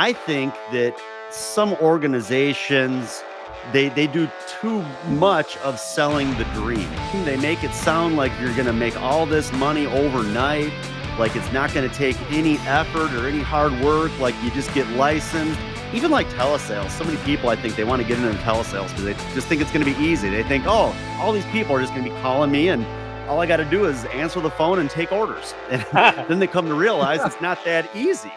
I think that some organizations they do too much of selling the dream. They make it sound like you're going to make all this money overnight, like it's not going to take any effort or any hard work, like you just get licensed. Even like telesales, so many people I think they want to get into telesales because they just think it's going to be easy. They think, oh, all these people are just going to be calling me and all I got to do is answer the phone and take orders. And then they come to realize it's not that easy.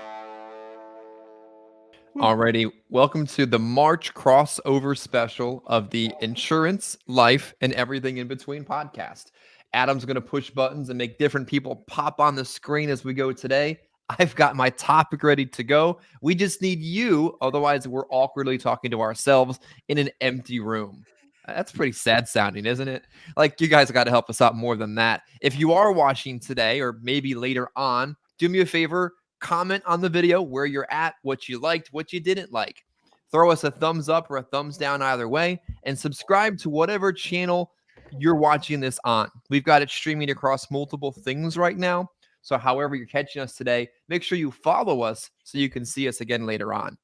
Alrighty, welcome to the March crossover special of the Insurance, Life, and Everything in Between podcast. Adam's going to push buttons and make different people pop on the screen as we go today. I've got my topic ready to go. We just need you, otherwise we're awkwardly talking to ourselves in an empty room. That's pretty sad sounding, isn't it? Like, you guys got to help us out more than that. If you are watching today or maybe later on, do me a favor, comment on the video where you're at, what you liked, what you didn't like. Throw us a thumbs up or a thumbs down either way, and subscribe to whatever channel you're watching this on. We've got it streaming across multiple things right now. So however you're catching us today, make sure you follow us so you can see us again later on.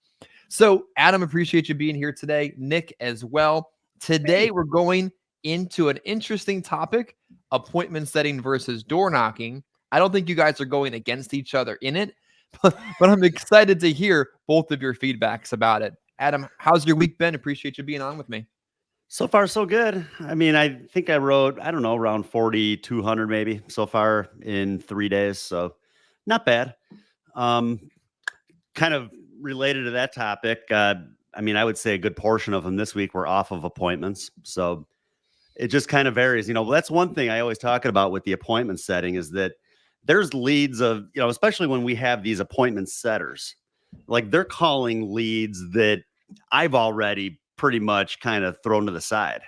So Adam, appreciate you being here today. Nick as well. Today we're going into an interesting topic, appointment setting versus door knocking. I don't think you guys are going against each other in it, but I'm excited to hear both of your feedbacks about it. Adam, how's your week been? Appreciate you being on with me. So far, so good. I mean, I think I wrote, I don't know, around 4,200 maybe so far in 3 days. So not bad. Kind of related to that topic. I mean, I would say a good portion of them this week were off of appointments. So it just kind of varies. That's one thing I always talk about with the appointment setting is that there's leads of, especially when we have these appointment setters, like they're calling leads that I've already pretty much kind of thrown to the side,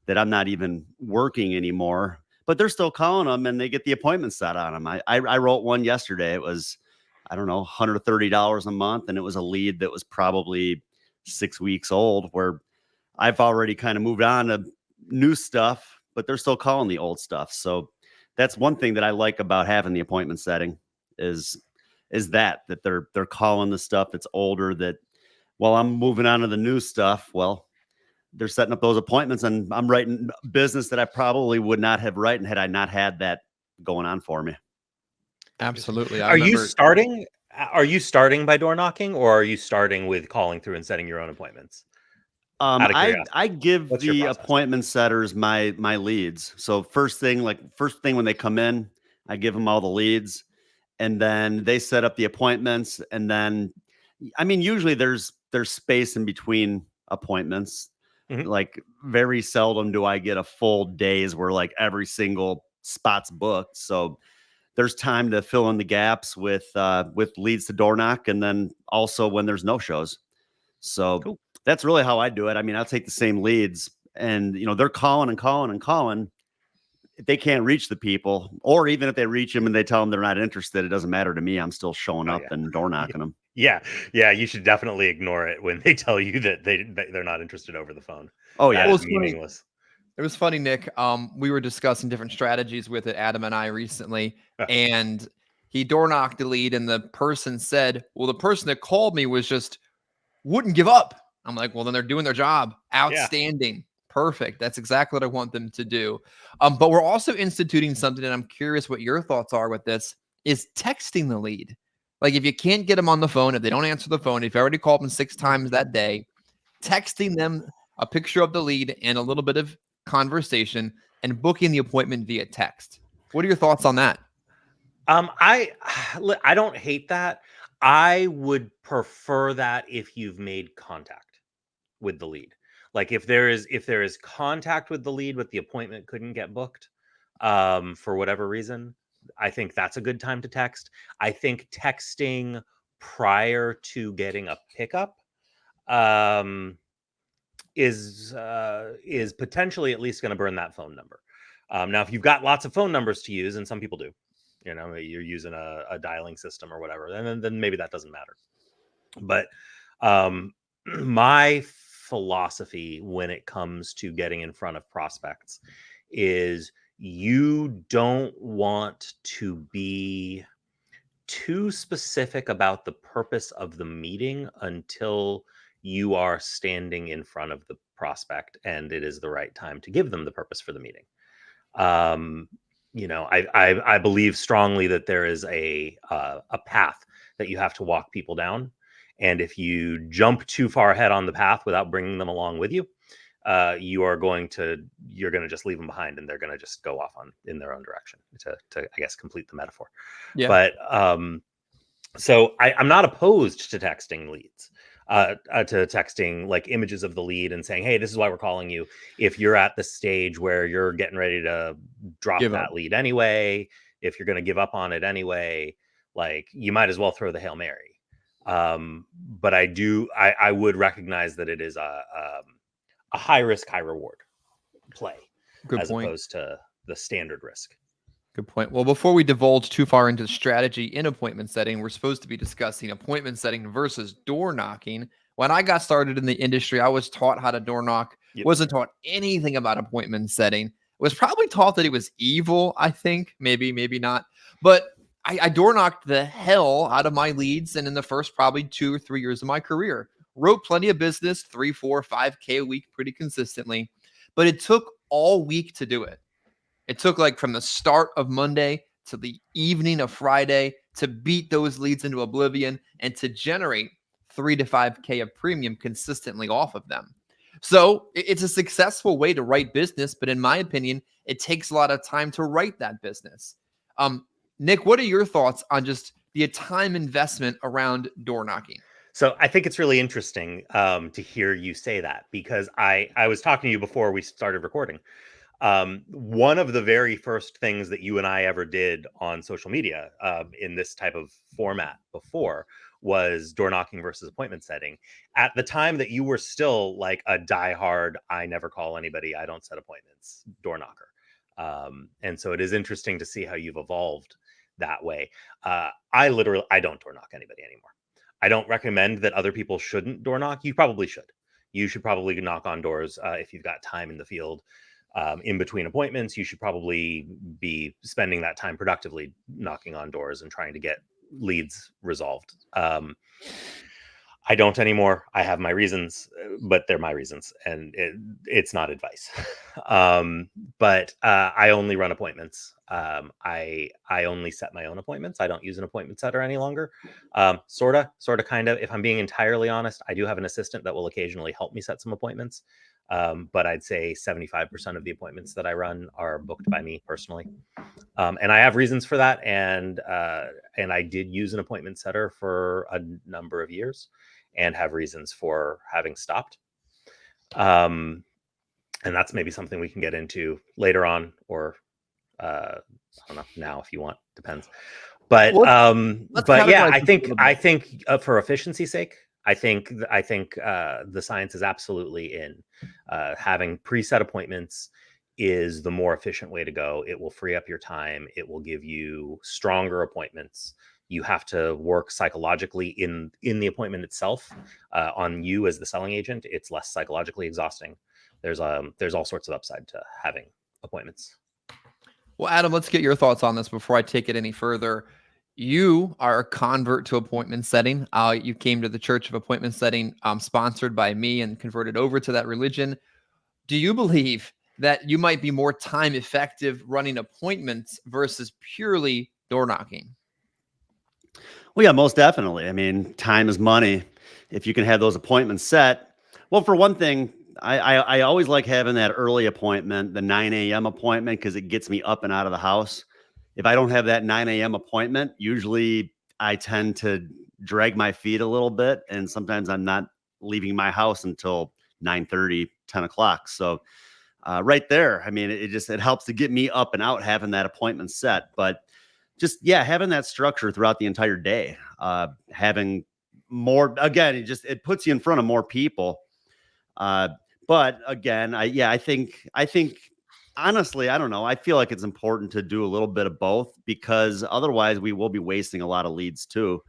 that I'm not even working anymore, but they're still calling them and they get the appointment set on them. I wrote one yesterday. It was, I don't know, $130 a month. And it was a lead that was probably 6 weeks old, where I've already kind of moved on to new stuff, but they're still calling the old stuff. So that's one thing that I like about having the appointment setting is that they're calling the stuff that's older, that while I'm moving on to the new stuff, well, they're setting up those appointments and I'm writing business that I probably would not have written had I not had that going on for me. Absolutely. Are you starting by door knocking, or are you starting with calling through and setting your own appointments? I give the appointment setters my leads. So first thing when they come in, I give them all the leads, and then they set up the appointments. And then, I mean, usually there's space in between appointments. Mm-hmm. Like very seldom do I get a full days where like every single spot's booked. So there's time to fill in the gaps with leads to door knock, and then also when there's no shows. So cool. That's really how I do it. I mean, I'll take the same leads and, they're calling and calling and calling. If they can't reach the people, or even if they reach them and they tell them they're not interested, it doesn't matter to me. I'm still showing up and door knocking them. Yeah. You should definitely ignore it when they tell you that they're not interested over the phone. Oh yeah. It's meaningless. It was funny, Nick. We were discussing different strategies with it, Adam and I, recently, and he door knocked the lead, and the person said, well, the person that called me wouldn't give up. I'm like, well, then they're doing their job. Outstanding. Yeah. Perfect. That's exactly what I want them to do. But we're also instituting something, and I'm curious what your thoughts are with this, is texting the lead. Like, if you can't get them on the phone, if they don't answer the phone, if you already called them 6 times that day, texting them a picture of the lead and a little bit of conversation and booking the appointment via text. What are your thoughts on that? I don't hate that. I would prefer that if you've made contact with the lead. Like if there is contact with the lead, but the appointment couldn't get booked for whatever reason, I think that's a good time to text. I think texting prior to getting a pickup is potentially at least going to burn that phone number. Now, if you've got lots of phone numbers to use, and some people do, you're using a dialing system or whatever, then maybe that doesn't matter. But my philosophy when it comes to getting in front of prospects is you don't want to be too specific about the purpose of the meeting until you are standing in front of the prospect and it is the right time to give them the purpose for the meeting. I believe strongly that there is a path that you have to walk people down, and if you jump too far ahead on the path without bringing them along with you, you're going to just leave them behind, and they're going to just go off in their own direction. To I guess complete the metaphor. Yeah. But so I'm not opposed to texting leads. To texting like images of the lead and saying, hey, this is why we're calling you. If you're at the stage where you're getting ready to drop that lead anyway, if you're going to give up on it anyway, like you might as well throw the Hail Mary. But I would recognize that it is a high risk, high reward play. Good as point. Opposed to the standard risk. Good point. Well, before we divulge too far into strategy in appointment setting, we're supposed to be discussing appointment setting versus door knocking. When I got started in the industry, I was taught how to door knock. Yep. Wasn't taught anything about appointment setting. Was probably taught that it was evil, I think. Maybe not. But I door knocked the hell out of my leads. And in the first probably 2 or 3 years of my career, wrote plenty of business, 3, 4, 5K a week pretty consistently. But it took all week to do it. It took like from the start of Monday to the evening of Friday to beat those leads into oblivion and to generate 3 to 5K of premium consistently off of them. So it's a successful way to write business, but in my opinion, it takes a lot of time to write that business. Nick, what are your thoughts on just the time investment around door knocking? So I think it's really interesting to hear you say that, because I was talking to you before we started recording. One of the very first things that you and I ever did on social media in this type of format before was door knocking versus appointment setting. At the time that you were still like a diehard, I never call anybody, I don't set appointments door knocker. And so it is interesting to see how you've evolved that way. I don't door knock anybody anymore. I don't recommend that other people shouldn't door knock. You probably should. You should probably knock on doors if you've got time in the field. In between appointments, you should probably be spending that time productively knocking on doors and trying to get leads resolved. I don't anymore. I have my reasons, but they're my reasons, and it's not advice. But I only run appointments. I only set my own appointments. I don't use an appointment setter any longer. Sorta, kind of. If I'm being entirely honest, I do have an assistant that will occasionally help me set some appointments. But I'd say 75% of the appointments that I run are booked by me personally. And I have reasons for that. And I did use an appointment setter for a number of years and have reasons for having stopped. And that's maybe something we can get into later on, or I don't know, now if you want, depends. But yeah, I think for efficiency's sake, I think the science is absolutely in having preset appointments is the more efficient way to go. It will free up your time. It will give you stronger appointments. You have to work psychologically in the appointment itself on you as the selling agent. It's less psychologically exhausting. There's all sorts of upside to having appointments. Well, Adam, let's get your thoughts on this before I take it any further. You are a convert to appointment setting. You came to the Church of Appointment Setting, sponsored by me, and converted over to that religion. Do you believe that you might be more time effective running appointments versus purely door knocking? Well, yeah, most definitely. I mean, time is money. If you can have those appointments set, well, for one thing, I always like having that early appointment, the 9 a.m. appointment, because it gets me up and out of the house. If I don't have that 9 a.m. appointment, usually I tend to drag my feet a little bit, and sometimes I'm not leaving my house until 9:30, 10 o'clock. So right there, I mean, it helps to get me up and out having that appointment set. But just, yeah, having that structure throughout the entire day, having more, again, it puts you in front of more people. But again, I think honestly, I don't know. I feel like it's important to do a little bit of both, because otherwise we will be wasting a lot of leads too.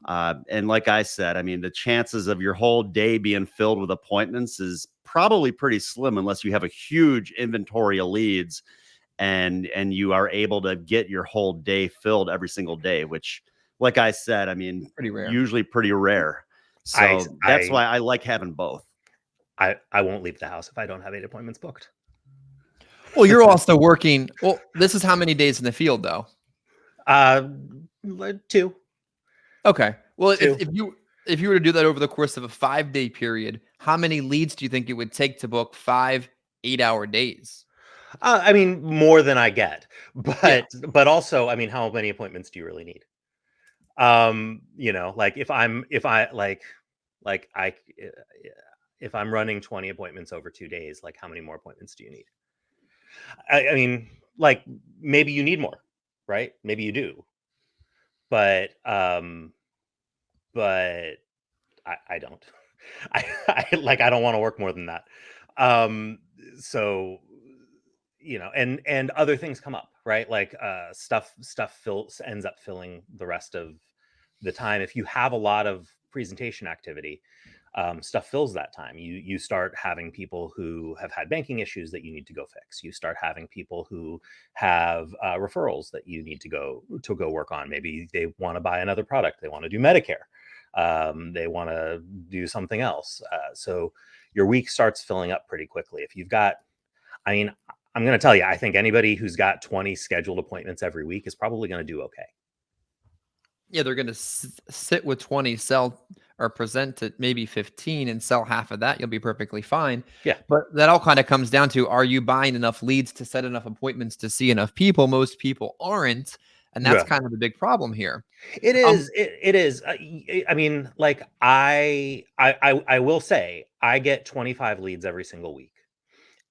And like I said, I mean, the chances of your whole day being filled with appointments is probably pretty slim unless you have a huge inventory of leads and you are able to get your whole day filled every single day, which like I said, I mean, Pretty rare. usually pretty rare. So that's why I like having both. I won't leave the house if I don't have 8 appointments booked. Well, you're also working. Well, this is how many days in the field, though? 2. Okay. Well, 2. if you were to do that over the course of a 5-day period, how many leads do you think it would take to book 5 8-hour days? I mean, more than I get, Yeah. but also, I mean, how many appointments do you really need? You know, like if I if I'm running 20 appointments over 2 days, like how many more appointments do you need? I mean, like maybe you need more, right? Maybe you do, but but I don't. I don't want to work more than that. So you know, and other things come up, right? Like stuff ends up filling the rest of the time. If you have a lot of presentation activity, stuff fills that time. You start having people who have had banking issues that you need to go fix. You start having people who have referrals that you need to go work on. Maybe they want to buy another product. They want to do Medicare. They want to do something else. So your week starts filling up pretty quickly. If you've got, I mean, I'm going to tell you, I think anybody who's got 20 scheduled appointments every week is probably going to do okay. Yeah, they're going to sit with 20, sell or present at maybe 15 and sell half of that. You'll be perfectly fine. Yeah. But that all kind of comes down to, are you buying enough leads to set enough appointments to see enough people? Most people aren't. And that's kind of the big problem here. It is. It is. I mean, like I will say I get 25 leads every single week,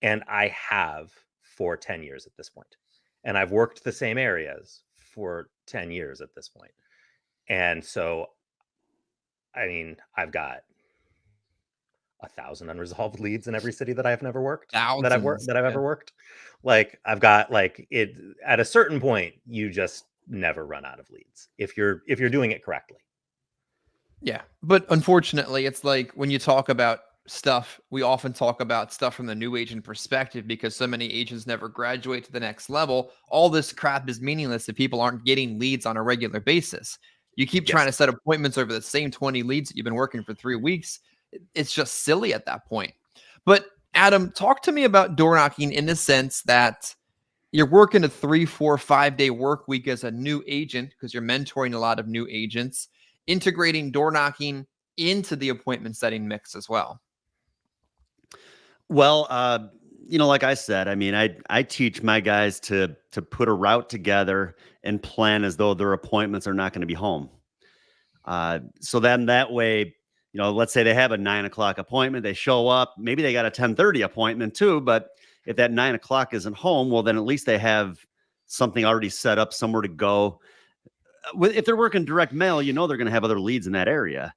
and I have for 10 years at this point, and I've worked the same areas for 10 years at this point, and so, I mean, I've got 1,000 unresolved leads in every city that I've never worked. Thousands. That I've ever worked. Like I've got like it. At a certain point, you just never run out of leads if you're doing it correctly. Yeah. But unfortunately, it's like when you talk about stuff, we often talk about stuff from the new agent perspective because so many agents never graduate to the next level. All this crap is meaningless if people aren't getting leads on a regular basis. You keep trying to set appointments over the same 20 leads that you've been working for 3 weeks. It's just silly at that point. But Adam, talk to me about door knocking in the sense that you're working a 3, 4, 5-day work week as a new agent because you're mentoring a lot of new agents, integrating door knocking into the appointment setting mix as well. Well, you know, like I said, I mean, I teach my guys to put a route together and plan as though their appointments are not going to be home. So then that way, you know, let's say they have a 9 o'clock appointment, they show up, maybe they got a 10:30 appointment too, but if that 9 o'clock isn't home, well, then at least they have something already set up, somewhere to go. If they're working direct mail, you know, they're going to have other leads in that area.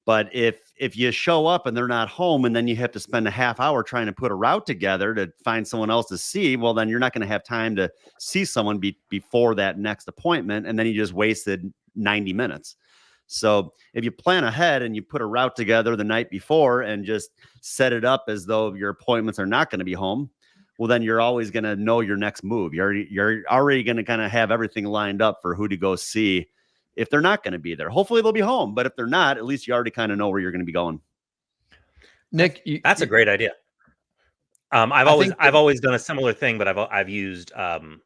But if you show up and they're not home and then you have to spend a half hour trying to put a route together to find someone else to see, well, then you're not going to have time to see someone before that next appointment. And then you just wasted 90 minutes. So if you plan ahead and you put a route together the night before and just set it up as though your appointments are not going to be home, well, then you're always going to know your next move. You're already going to kind of have everything lined up for who to go see if they're not going to be there. Hopefully they'll be home, but if they're not, at least you already kind of know where you're going to be going. Nick, that's a great idea. I've always done a similar thing, but I've used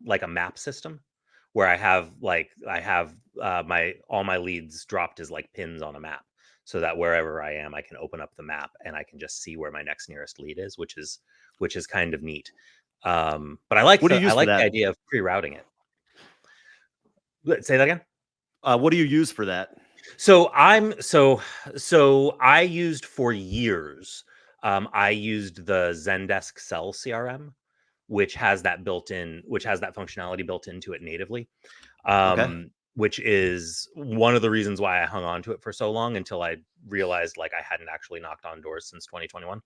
like a map system where I have all my leads dropped as like pins on a map, so that wherever I am, I can open up the map and I can just see where my next nearest lead is, which is kind of neat. But I like the idea of pre-routing it. Say that again. What do you use for that? So I used for years. I used the Zendesk Sell CRM, which has that functionality built into it natively. Which is one of the reasons why I hung on to it for so long until I realized like I hadn't actually knocked on doors since 2021,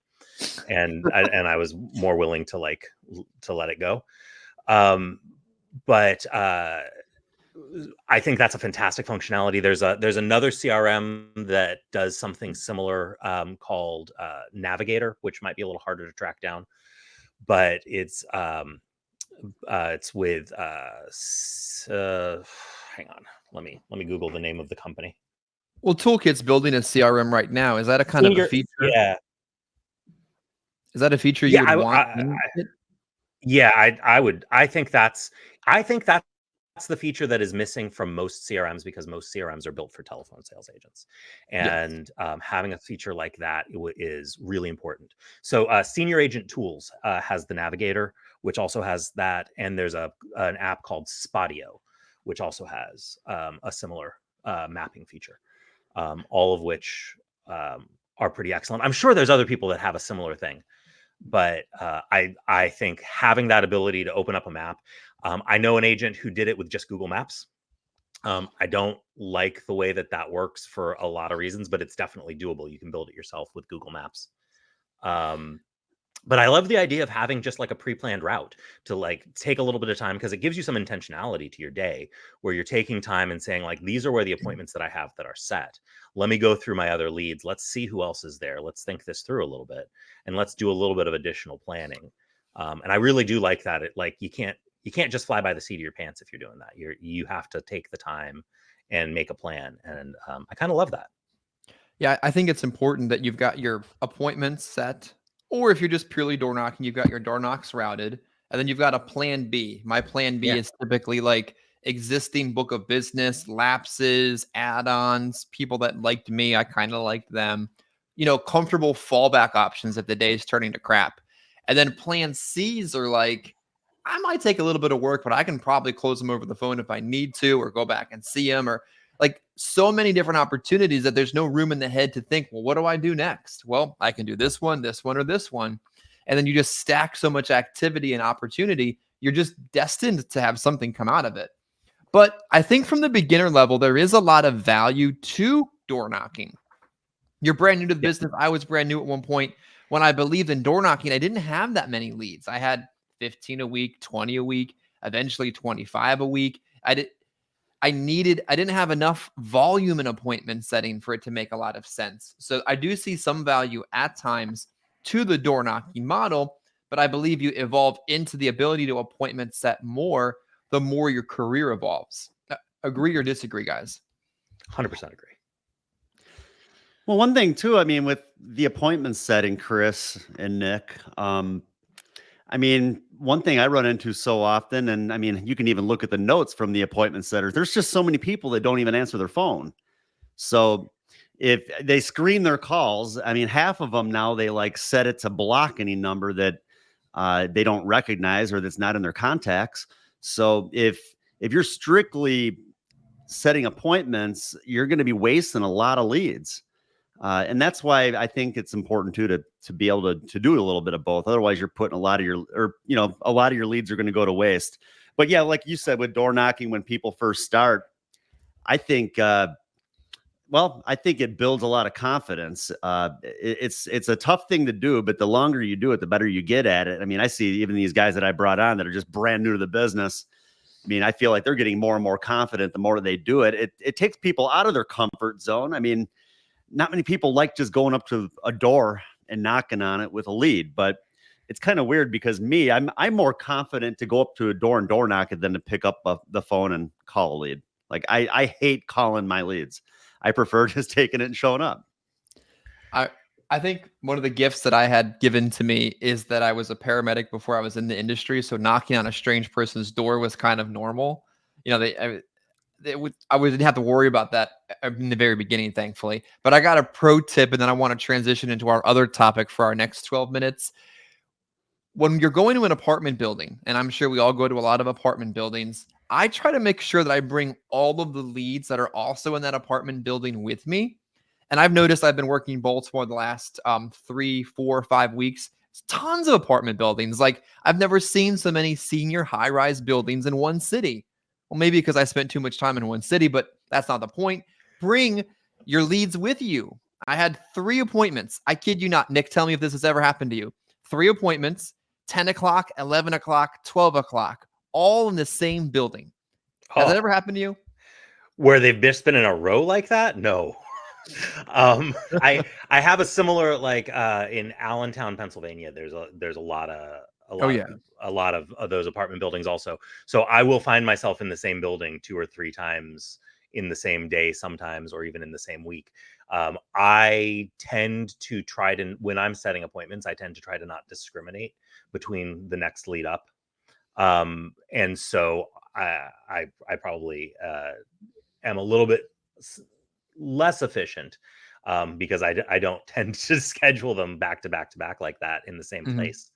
and I was more willing to let it go. But I think that's a fantastic functionality. There's another CRM that does something similar called Navigator, which might be a little harder to track down, but it's with I hang on. Let me Google the name of the company. Well, Toolkit's building a CRM right now. Is that a kind of a feature? Yeah. Is that a feature you would want? I think that's the feature that is missing from most CRMs, because most CRMs are built for telephone sales agents, and having a feature like that is really important. So Senior Agent Tools has the Navigator, which also has that, and there's an app called Spotio, which also has a similar mapping feature, all of which are pretty excellent. I'm sure there's other people that have a similar thing, but I think having that ability to open up a map. I know an agent who did it with just Google Maps. I don't like the way that works for a lot of reasons, but it's definitely doable. You can build it yourself with Google Maps. But I love the idea of having just like a pre-planned route to like take a little bit of time, because it gives you some intentionality to your day, where you're taking time and saying like, these are where the appointments that I have that are set. Let me go through my other leads. Let's see who else is there. Let's think this through a little bit, and let's do a little bit of additional planning. And I really do like that. You can't just fly by the seat of your pants if you're doing that. You have to take the time and make a plan. And I kind of love that. Yeah, I think it's important that you've got your appointments set, or if you're just purely door knocking, you've got your door knocks routed, and then you've got a plan B. My plan B is typically like existing book of business, lapses, add-ons, people that liked me, I kind of liked them, comfortable fallback options if the day is turning to crap. And then plan C's are like, I might take a little bit of work, but I can probably close them over the phone if I need to, or go back and see them, or like so many different opportunities that there's no room in the head to think, well, what do I do next? Well, I can do this one, or this one. And then you just stack so much activity and opportunity. You're just destined to have something come out of it. But I think from the beginner level, there is a lot of value to door knocking. You're brand new to the business. I was brand new at one point. When I believed in door knocking, I didn't have that many leads. I had 15 a week, 20 a week, eventually 25 a week. I didn't have enough volume in appointment setting for it to make a lot of sense. So I do see some value at times to the door knocking model, but I believe you evolve into the ability to appointment set more the more your career evolves. Agree or disagree, guys? 100% agree. Well, one thing too, I mean, with the appointment setting, Chris and Nick, I mean, one thing I run into so often, and I mean, you can even look at the notes from the appointment setters. There's just so many people that don't even answer their phone. So if they screen their calls, I mean, half of them now, they like set it to block any number that they don't recognize or that's not in their contacts. So if you're strictly setting appointments, you're going to be wasting a lot of leads. And that's why I think it's important too to be able to do a little bit of both. Otherwise, you're putting a lot of your leads are going to go to waste. But yeah, like you said, with door knocking, when people first start, I think I think it builds a lot of confidence. It's a tough thing to do, but the longer you do it, the better you get at it. I mean, I see even these guys that I brought on that are just brand new to the business. I mean, I feel like they're getting more and more confident the more they do it. It takes people out of their comfort zone. I mean, not many people like just going up to a door and knocking on it with a lead, but it's kind of weird because I'm more confident to go up to a door and door knock it than to pick up the phone and call a lead. Like I hate calling my leads. I prefer just taking it and showing up. I think one of the gifts that I had given to me is that I was a paramedic before I was in the industry. So knocking on a strange person's door was kind of normal. I wouldn't have to worry about that in the very beginning, thankfully. But I got a pro tip, and then I want to transition into our other topic for our next 12 minutes. When you're going to an apartment building, and I'm sure we all go to a lot of apartment buildings, I try to make sure that I bring all of the leads that are also in that apartment building with me. And I've noticed I've been working in Baltimore the last 3, 4, 5 weeks. It's tons of apartment buildings. Like I've never seen so many senior high-rise buildings in one city. Well, maybe because I spent too much time in one city, but that's not the point. Bring your leads with you. I had 3 appointments. I kid you not. Nick, tell me if this has ever happened to you. 3 appointments, 10 o'clock, 11 o'clock, 12 o'clock, all in the same building. Has that ever happened to you? Where they've just been in a row like that? No. I have a similar, like in Allentown, Pennsylvania, there's a lot of a lot of those apartment buildings also. So I will find myself in the same building 2 or 3 times in the same day sometimes, or even in the same week. I tend to try to, when I'm setting appointments, I tend to try to not discriminate between the next lead up. And so I probably am a little bit less efficient because I don't tend to schedule them back to back to back like that in the same place.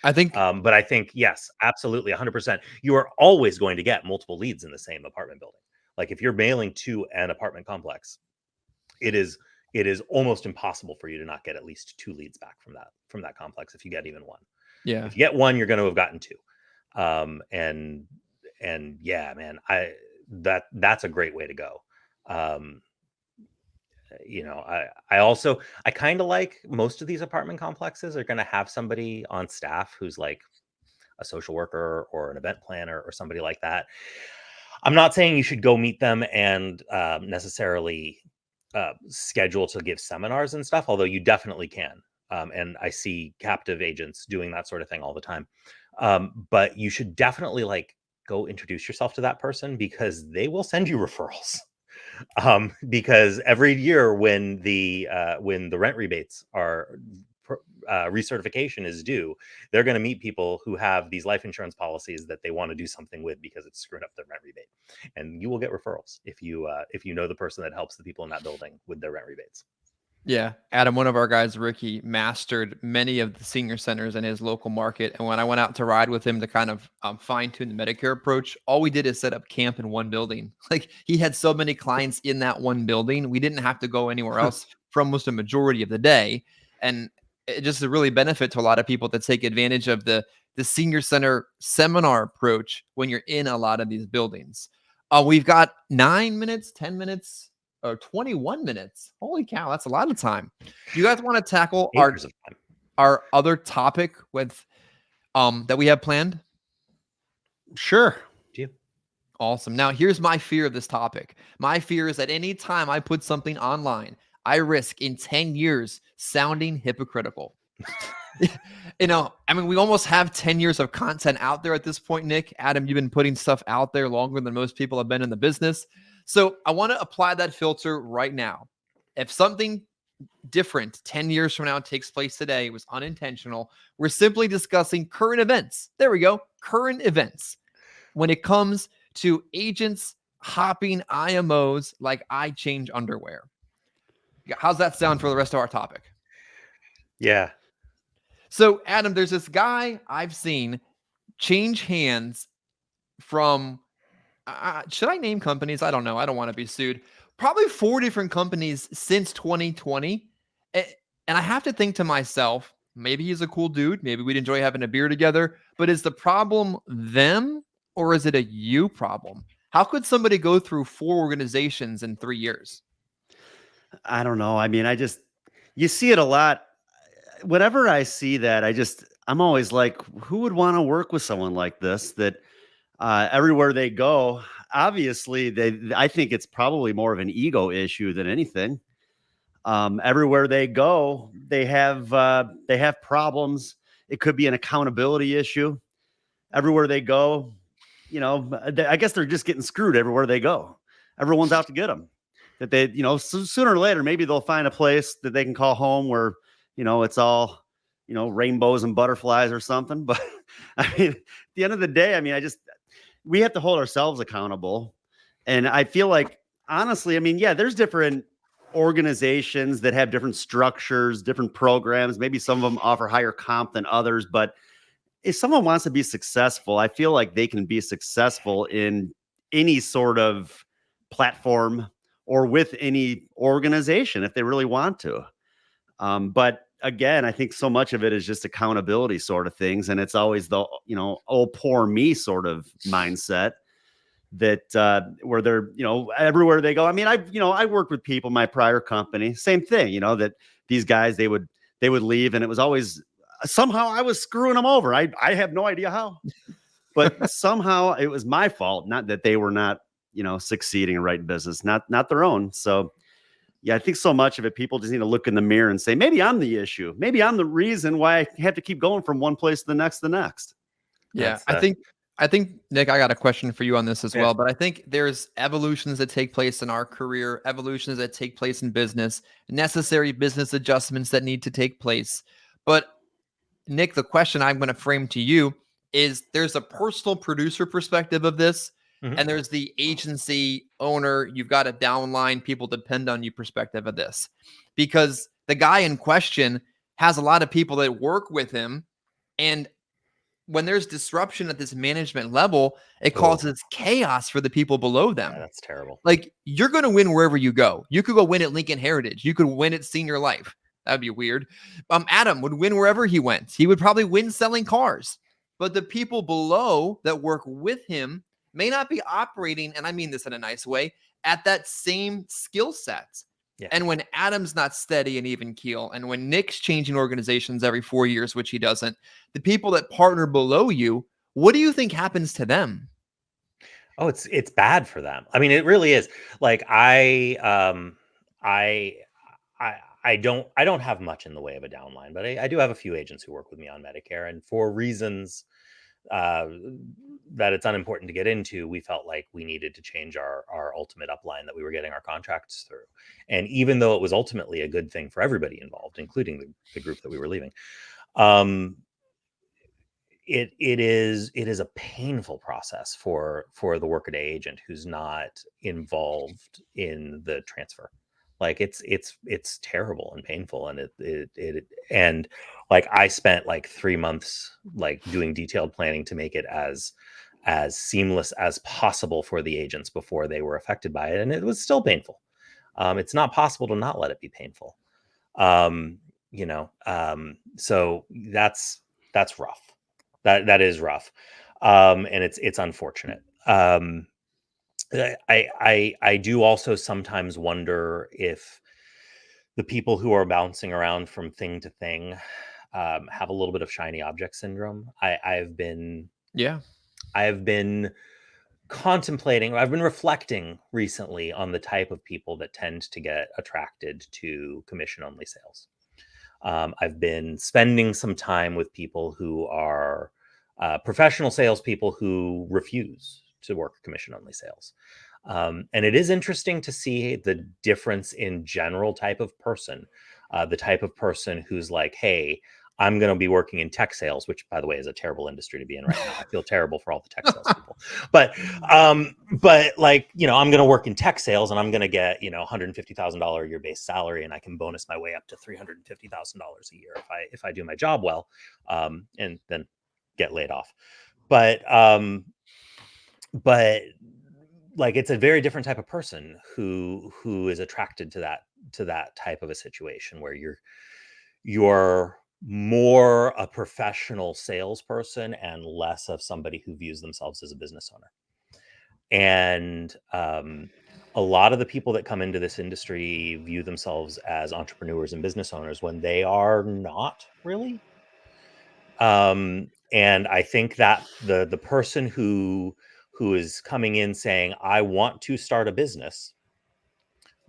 I think, But I think, yes, absolutely, 100%. You are always going to get multiple leads in the same apartment building. Like if you're mailing to an apartment complex, it is almost impossible for you to not get at least 2 leads back from that complex if you get even one. yeah. If you get one, you're going to have gotten 2. And yeah, man, that's a great way to go. I kind of like, most of these apartment complexes are going to have somebody on staff who's like a social worker or an event planner or somebody like that. I'm not saying you should go meet them and necessarily schedule to give seminars and stuff, although you definitely can. And I see captive agents doing that sort of thing all the time. But you should definitely like go introduce yourself to that person, because they will send you referrals. Because every year when the rent rebates are recertification is due, they're going to meet people who have these life insurance policies that they want to do something with because it's screwed up their rent rebate, and you will get referrals if you know the person that helps the people in that building with their rent rebates. Yeah, Adam, one of our guys, Ricky, mastered many of the senior centers in his local market. And when I went out to ride with him to kind of fine tune the Medicare approach, all we did is set up camp in one building. Like he had so many clients in that one building, we didn't have to go anywhere else for almost a majority of the day. And it just is a really benefit to a lot of people to take advantage of the senior center seminar approach when you're in a lot of these buildings. We've got 9 minutes, 10 minutes. Or 21 minutes. Holy cow, that's a lot of time. Do you guys want to tackle our other topic with that we have planned? Sure. Awesome. Now, here's my fear of this topic. My fear is that any time I put something online, I risk in 10 years sounding hypocritical. We almost have 10 years of content out there at this point, Nick. Adam, you've been putting stuff out there longer than most people have been in the business. So I want to apply that filter right now. If something different 10 years from now takes place today, it was unintentional, we're simply discussing current events. There we go. Current events. When it comes to agents hopping IMOs like I change underwear. How's that sound for the rest of our topic? Yeah. So, Adam, there's this guy I've seen change hands from, should I name companies? I don't know. I don't want to be sued. Probably 4 different companies since 2020. And I have to think to myself, maybe he's a cool dude. Maybe we'd enjoy having a beer together. But is the problem them, or is it a you problem? How could somebody go through 4 organizations in 3 years? I don't know. I mean, you see it a lot. Whenever I see that, I'm always like, who would want to work with someone like this? That everywhere they go, obviously, I think it's probably more of an ego issue than anything. Everywhere they go, they have problems. It could be an accountability issue. Everywhere they go, I guess they're just getting screwed everywhere they go. Everyone's out to get them. That they, sooner or later, maybe they'll find a place that they can call home where, it's all, rainbows and butterflies or something. But I mean, at the end of the day, I mean, we have to hold ourselves accountable. And I feel like, honestly, I mean, yeah, there's different organizations that have different structures, different programs. Maybe some of them offer higher comp than others. But if someone wants to be successful, I feel like they can be successful in any sort of platform or with any organization if they really want to. But again, I think so much of it is just accountability sort of things. And it's always the, oh, poor me sort of mindset that where they're, everywhere they go. I mean, I worked with people in my prior company, same thing, that these guys, they would leave, and it was always somehow I was screwing them over. I have no idea how, but somehow it was my fault, not that they were not, succeeding right in business, not their own. So Yeah, I think so much of it, people just need to look in the mirror and say, maybe I'm the issue. Maybe I'm the reason why I have to keep going from one place to the next, the next. Yeah, That's I think Nick, I got a question for you on this as Yeah. well, but I think there's evolutions that take place in our career, evolutions that take place in business, necessary business adjustments that need to take place. But Nick, the question I'm going to frame to you is there's a personal producer perspective of this, Mhm. and there's the agency owner, you've got a downline, people depend on you perspective of this. Because the guy in question has a lot of people that work with him, and when there's disruption at this management level, it causes chaos for the people below them. Yeah, that's terrible. Like, you're going to win wherever you go. You could go win at Lincoln Heritage. You could win at Senior Life. That'd be weird. Adam would win wherever he went. He would probably win selling cars. But the people below that work with him may not be operating, and I mean this in a nice way, at that same skill set. Yeah. And when Adam's not steady and even keel, and when Nick's changing organizations every 4 years, which he doesn't, the people that partner below you, what do you think happens to them? Oh, it's bad for them. I mean, it really is. Like I don't have much in the way of a downline, but I do have a few agents who work with me on Medicare, and for reasons that it's unimportant to get into, we felt like we needed to change our ultimate upline that we were getting our contracts through. And even though it was ultimately a good thing for everybody involved, including the group that we were leaving, it is a painful process for the workaday agent who's not involved in the transfer. Like it's terrible and painful, and it and like I spent like 3 months like doing detailed planning to make it as seamless as possible for the agents before they were affected by it, and it was still painful. It's not possible to not let it be painful. So that's rough. That is rough, and it's unfortunate. I do also sometimes wonder if the people who are bouncing around from thing to thing have a little bit of shiny object syndrome. I've been contemplating, I've been reflecting recently on the type of people that tend to get attracted to commission only sales. I've been spending some time with people who are professional salespeople who refuse to work commission only sales. And it is interesting to see the difference in general type of person, the type of person who's like, hey, I'm going to be working in tech sales, which by the way is a terrible industry to be in right now. I feel terrible for all the tech sales people, but like, I'm going to work in tech sales and I'm going to get, $150,000 a year base salary, and I can bonus my way up to $350,000 a year if I do my job well, and then get laid off. But like, it's a very different type of person who is attracted to that type of a situation where you're more a professional salesperson and less of somebody who views themselves as a business owner. And a lot of the people that come into this industry view themselves as entrepreneurs and business owners when they are not really. And I think that the person who is coming in saying, I want to start a business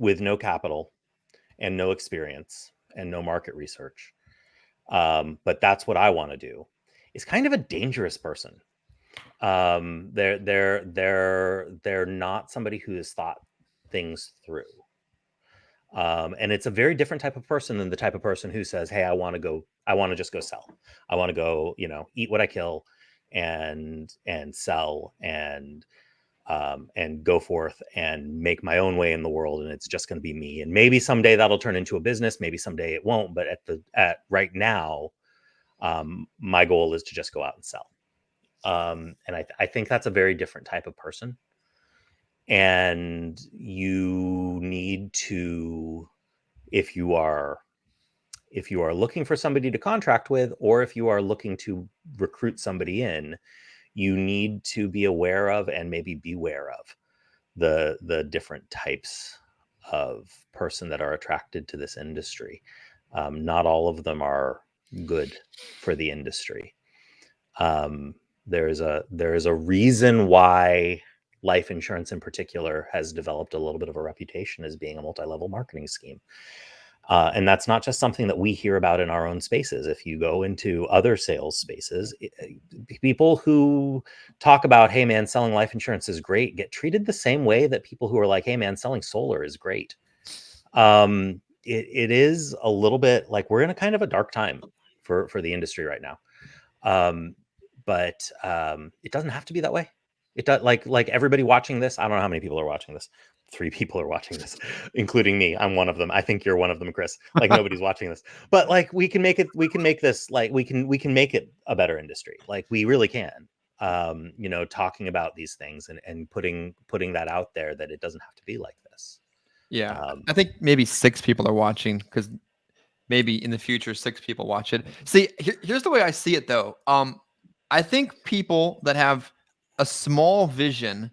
with no capital and no experience and no market research, but that's what I want to do, is kind of a dangerous person. They're not somebody who has thought things through. And it's a very different type of person than the type of person who says, hey, I want to just go sell. I want to go, eat what I kill and sell and go forth and make my own way in the world. And it's just going to be me. And maybe someday that'll turn into a business. Maybe someday it won't. But at right now, my goal is to just go out and sell. And I think that's a very different type of person. And you need to, if you are looking for somebody to contract with, or if you are looking to recruit somebody in, you need to be aware of and maybe beware of the different types of person that are attracted to this industry. Not all of them are good for the industry. There is a reason why life insurance in particular has developed a little bit of a reputation as being a multi-level marketing scheme. And that's not just something that we hear about in our own spaces. If you go into other sales spaces, people who talk about, hey man, selling life insurance is great, get treated the same way that people who are like, hey man, selling solar is great. It is a little bit like we're in a kind of a dark time for the industry right now. But it doesn't have to be that way. It does, like everybody watching this. I don't know how many people are watching this. 3 people are watching this, including me. I'm one of them. I think you're one of them, Chris. Like nobody's watching this, but like we can make this like we can make it a better industry. Like we really can. Talking about these things and putting that out there that it doesn't have to be like this. Yeah, I think maybe 6 people are watching because maybe in the future 6 people watch it. See, here's the way I see it though. I think people that have a small vision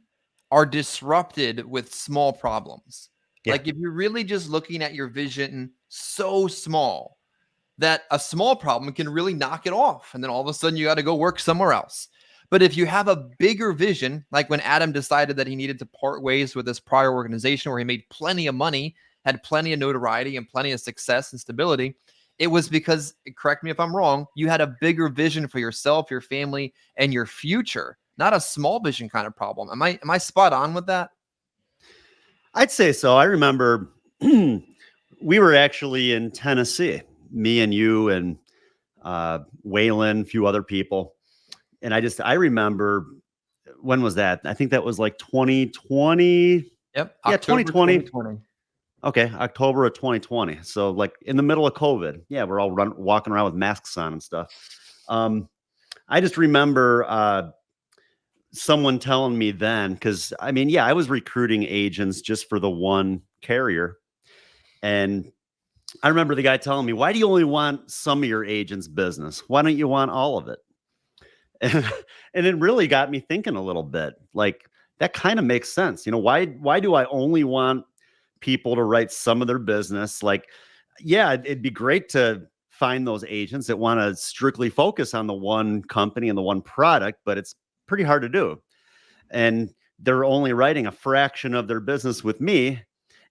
are disrupted with small problems. Yeah. Like if you're really just looking at your vision so small that a small problem can really knock it off, and then all of a sudden you got to go work somewhere else. But if you have a bigger vision, like when Adam decided that he needed to part ways with his prior organization where he made plenty of money, had plenty of notoriety and plenty of success and stability, it was because, correct me if I'm wrong, you had a bigger vision for yourself, your family, and your future, not a small vision kind of problem. Am I spot on with that? I'd say so. I remember we were actually in Tennessee, me and you and Waylon, a few other people. And I remember, when was that? I think that was like 2020. Yep. Yeah, October 2020. Okay, October of 2020. So like in the middle of COVID. Yeah, we're all walking around with masks on and stuff. I just remember someone telling me then, because I mean, yeah, I was recruiting agents just for the one carrier. And I remember the guy telling me, why do you only want some of your agents' business? Why don't you want all of it? And it really got me thinking a little bit. Like that kind of makes sense. Why do I only want people to write some of their business? Like, yeah, it'd be great to find those agents that want to strictly focus on the one company and the one product, but it's pretty hard to do. And they're only writing a fraction of their business with me.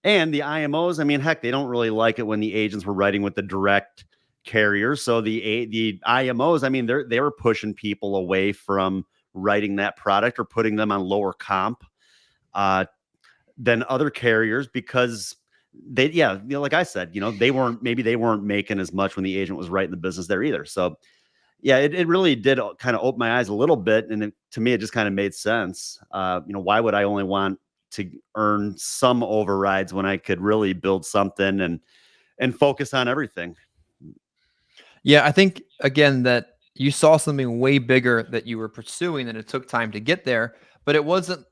And the IMOs, I mean, heck, they don't really like it when the agents were writing with the direct carriers. So the IMOs, I mean, they were pushing people away from writing that product or putting them on lower comp than other carriers because like I said, they weren't making as much when the agent was writing the business there either. So yeah, it really did kind of open my eyes a little bit. And to me, it just kind of made sense. Why would I only want to earn some overrides when I could really build something and focus on everything? Yeah, I think again that you saw something way bigger that you were pursuing and it took time to get there, but it wasn't.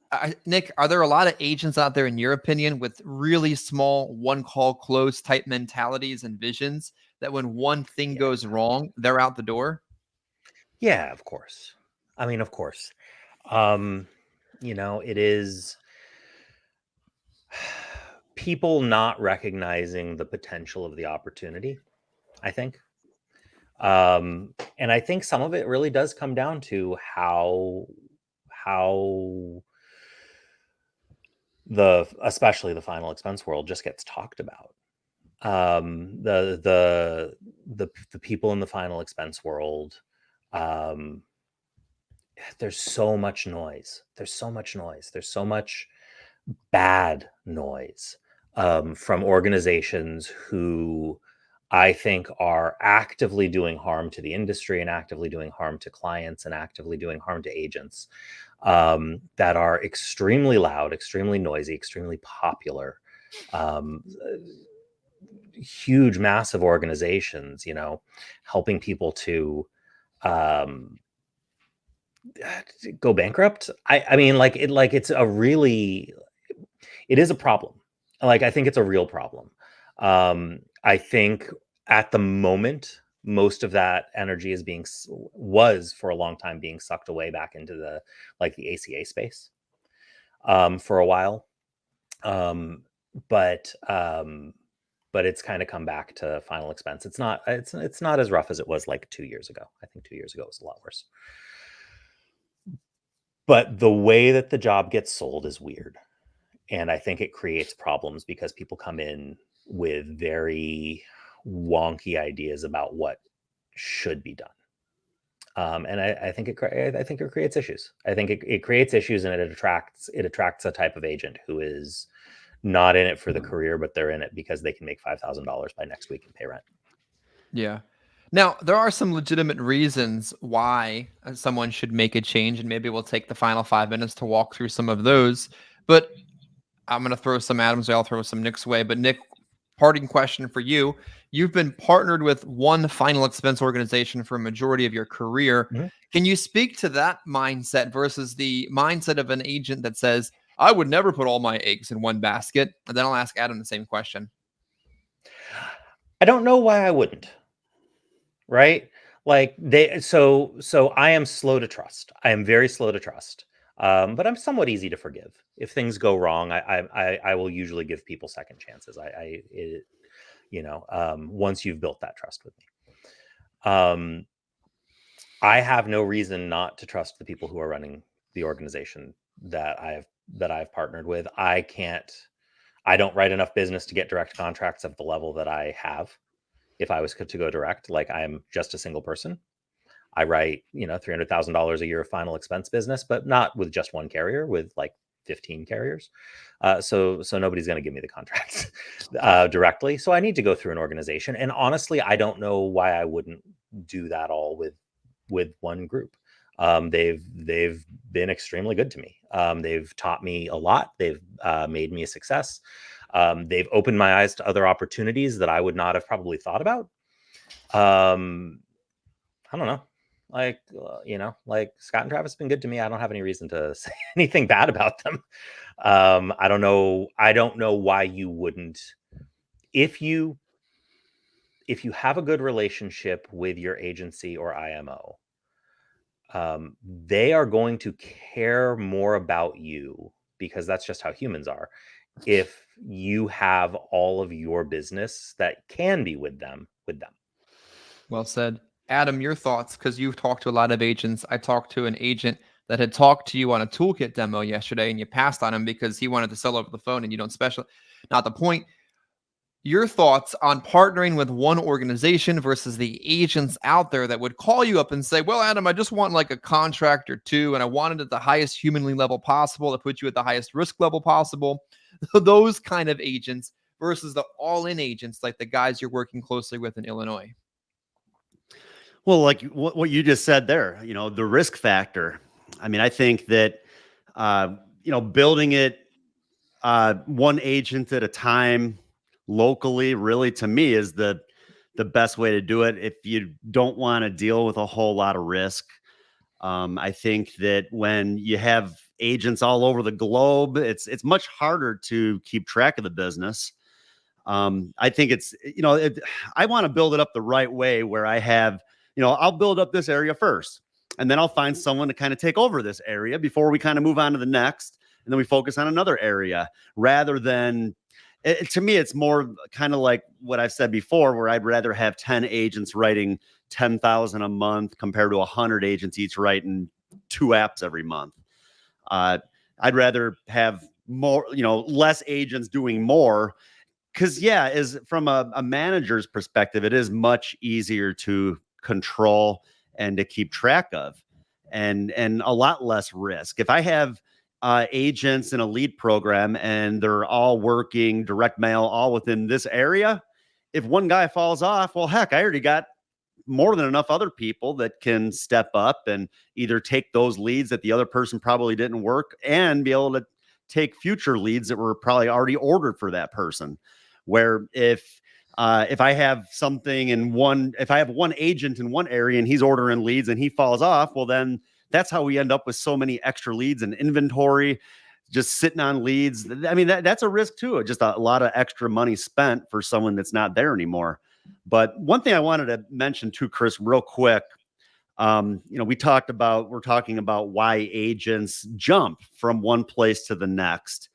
Nick, are there a lot of agents out there, in your opinion, with really small one call close type mentalities and visions that when one thing goes wrong, they're out the door? Yeah, of course. I mean, of course. It is people not recognizing the potential of the opportunity, I think. And I think some of it really does come down to how especially the final expense world just gets talked about. The people in the final expense world, there's so much noise. There's so much bad noise from organizations who I think are actively doing harm to the industry and actively doing harm to clients and actively doing harm to agents, that are extremely loud, extremely noisy, extremely popular, huge, massive organizations, helping people to um, go bankrupt. I mean, it's a really, it is a problem. Like, I think it's a real problem. I think at the moment, most of that energy was for a long time being sucked away back into the ACA space, for a while. But it's kind of come back to final expense. It's not as rough as it was like 2 years ago. I think 2 years ago was a lot worse. But the way that the job gets sold is weird. And I think it creates problems because people come in with very wonky ideas about what should be done. And I think I think it creates issues. I think it creates issues, and it attracts a type of agent who is not in it for the career, but they're in it because they can make $5,000 by next week and pay rent. Yeah. Now, there are some legitimate reasons why someone should make a change, and maybe we'll take the final 5 minutes to walk through some of those. But I'm going to throw some Adam's way, I'll throw some Nick's way. But Nick, parting question for you. You've been partnered with one final expense organization for a majority of your career. Mhm. Can you speak to that mindset versus the mindset of an agent that says, I would never put all my eggs in one basket? And then I'll ask Adam the same question. I don't know why I wouldn't. Right? Like so I am slow to trust. I am very slow to trust. But I'm somewhat easy to forgive. If things go wrong, I will usually give people second chances. Once you've built that trust with me. I have no reason not to trust the people who are running the organization that I've partnered with. I don't write enough business to get direct contracts of the level that I have. If I was to go direct, like I'm just a single person, I write, $300,000 a year of final expense business, but not with just one carrier, with like 15 carriers. So nobody's going to give me the contracts directly. So I need to go through an organization. And honestly, I don't know why I wouldn't do that all with one group. They've been extremely good to me. They've taught me a lot. They've made me a success. They've opened my eyes to other opportunities that I would not have probably thought about. I don't know. Like Scott and Travis have been good to me. I don't have any reason to say anything bad about them. I don't know why you wouldn't. If you have a good relationship with your agency or IMO, they are going to care more about you, because that's just how humans are. If you have all of your business that can be with them. Well said. Adam, your thoughts, because you've talked to a lot of agents. I talked to an agent that had talked to you on a toolkit demo yesterday, and you passed on him because he wanted to sell over the phone and you don't special. Not the point. Your thoughts on partnering with one organization versus the agents out there that would call you up and say, well, Adam, I just want like a contract or two, and I want it at the highest humanly level possible to put you at the highest risk level possible. Those kind of agents versus the all-in agents like the guys you're working closely with in Illinois. Well, like what you just said there, the risk factor. I mean, I think that, building it one agent at a time locally, really, to me, is the best way to do it if you don't want to deal with a whole lot of risk. I think that when you have agents all over the globe, it's much harder to keep track of the business. I think I want to build it up the right way, where I have, I'll build up this area first, and then I'll find someone to kind of take over this area before we kind of move on to the next. And then we focus on another area, rather than, to me, it's more kind of like what I've said before, where I'd rather have 10 agents writing 10,000 a month compared to 100 agents each writing 2 apps every month. I'd rather have more, less agents doing more. Because is from a manager's perspective, it is much easier to control and to keep track of, and a lot less risk. If I have agents in a lead program and they're all working direct mail, all within this area, if one guy falls off, well, heck, I already got more than enough other people that can step up and either take those leads that the other person probably didn't work, and be able to take future leads that were probably already ordered for that person. Where if I have something if I have one agent in one area and he's ordering leads and he falls off, well, then that's how we end up with so many extra leads and inventory just sitting on leads. I mean, that's a risk too. Just a lot of extra money spent for someone that's not there anymore. But one thing I wanted to mention too, Chris, real quick, we're talking about why agents jump from one place to the next.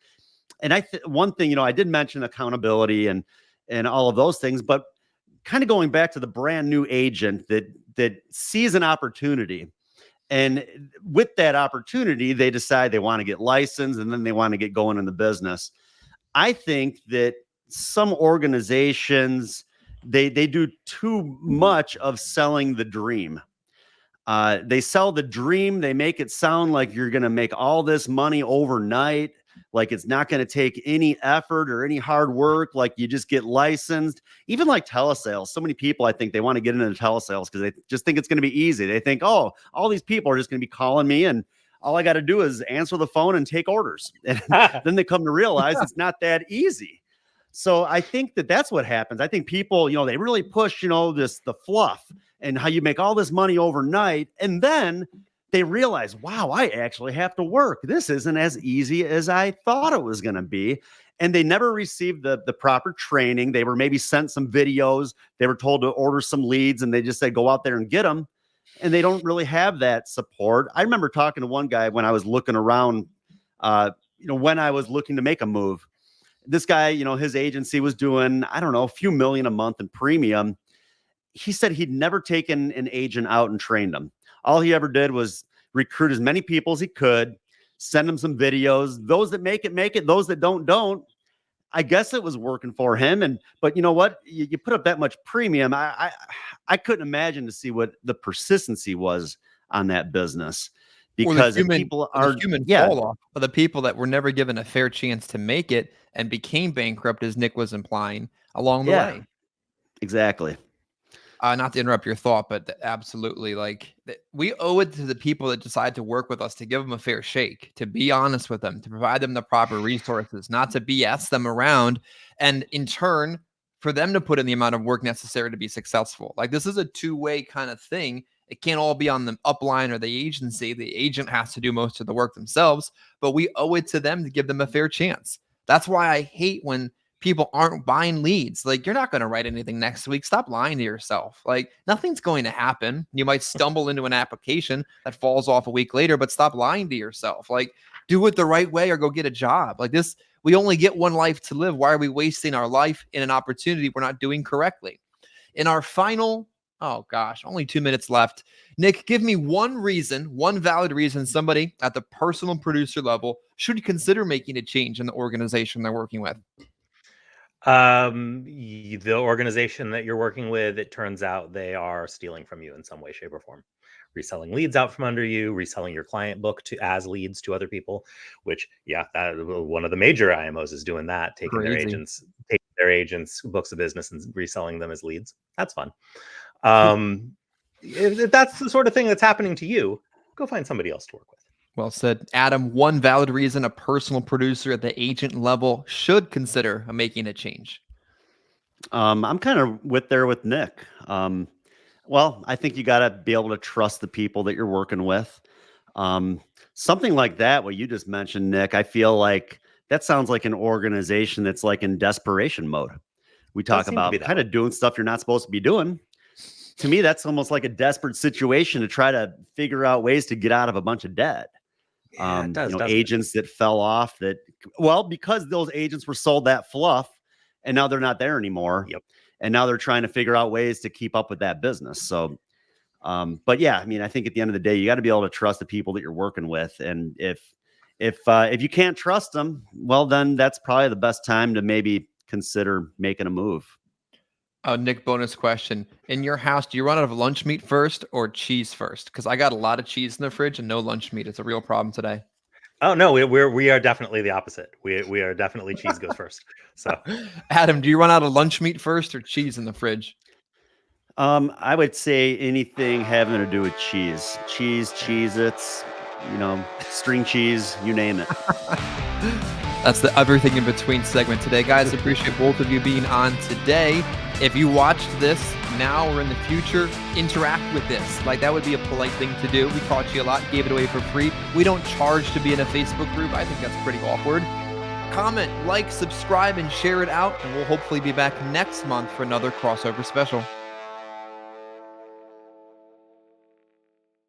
And one thing, I did mention accountability and all of those things, but kind of going back to the brand new agent that sees an opportunity And with that opportunity, they decide they want to get licensed and then they want to get going in the business. I think that some organizations, they do too much of selling the dream. They sell the dream. They make it sound like you're going to make all this money overnight, like it's not going to take any effort or any hard work, like you just get licensed. Even like telesales. So many people, I think they want to get into telesales because they just think it's going to be easy. They think, oh, all these people are just going to be calling me and all I got to do is answer the phone and take orders. And then they come to realize it's not that easy. So I think that that's what happens. I think people, they really push, the fluff and how you make all this money overnight. And then they realize, wow, I actually have to work. This isn't as easy as I thought it was going to be. And they never received the proper training. They were maybe sent some videos. They were told to order some leads and they just said, go out there and get them. And they don't really have that support. I remember talking to one guy when I was looking around, when I was looking to make a move. This guy, his agency was doing, I don't know, a few million a month in premium. He said he'd never taken an agent out and trained them. All he ever did was recruit as many people as he could, send them some videos. Those that make it. Those that don't. I guess it was working for him. But you know what? You put up that much premium. I couldn't imagine to see what the persistency was on that business. Because people are fall off of the people that were never given a fair chance to make it and became bankrupt, as Nick was implying along the way. Exactly. Not to interrupt your thought, but absolutely, we owe it to the people that decide to work with us to give them a fair shake, to be honest with them, to provide them the proper resources, not to BS them around, and in turn, for them to put in the amount of work necessary to be successful. This is a two-way kind of thing. It can't all be on the upline or the agency. The agent has to do most of the work themselves, but we owe it to them to give them a fair chance. That's why I hate when people aren't buying leads. You're not going to write anything next week. Stop lying to yourself. Nothing's going to happen. You might stumble into an application that falls off a week later, but stop lying to yourself. Do it the right way or go get a job. This, we only get one life to live. Why are we wasting our life in an opportunity we're not doing correctly? In our final, only 2 minutes left. Nick, give me one valid reason somebody at the personal producer level should consider making a change in the organization they're working with. The organization that you're working with, it turns out they are stealing from you in some way, shape, or form, reselling leads out from under you, reselling your client book as leads to other people, which one of the major IMOs is doing that, taking their agents books of business and reselling them as leads. That's fun. If that's the sort of thing that's happening to you, go find somebody else to work with. Well said. Adam, one valid reason a personal producer at the agent level should consider making a change. I'm kind of with Nick. I think you got to be able to trust the people that you're working with. Something like that, what you just mentioned, Nick, I feel like that sounds like an organization that's in desperation mode. We talk about kind of doing stuff you're not supposed to be doing. To me, that's almost like a desperate situation to try to figure out ways to get out of a bunch of debt. Agents that fell off because those agents were sold that fluff and now they're not there anymore. Yep. And now they're trying to figure out ways to keep up with that business. So, I think at the end of the day, you got to be able to trust the people that you're working with. And if you can't trust them, well, then that's probably the best time to maybe consider making a move. Nick, bonus question. In your house, do you run out of lunch meat first or cheese first? Because I got a lot of cheese in the fridge and no lunch meat. It's a real problem today. Oh, no, we are definitely the opposite. We are definitely cheese goes first. So, Adam, do you run out of lunch meat first or cheese in the fridge? I would say anything having to do with cheese. Cheez-Its, string cheese, you name it. That's the everything in between segment today. Guys, appreciate both of you being on today. If you watched this now or in the future, interact with this. That would be a polite thing to do. We taught you a lot, gave it away for free. We don't charge to be in a Facebook group. I think that's pretty awkward. Comment, subscribe, and share it out. And we'll hopefully be back next month for another crossover special.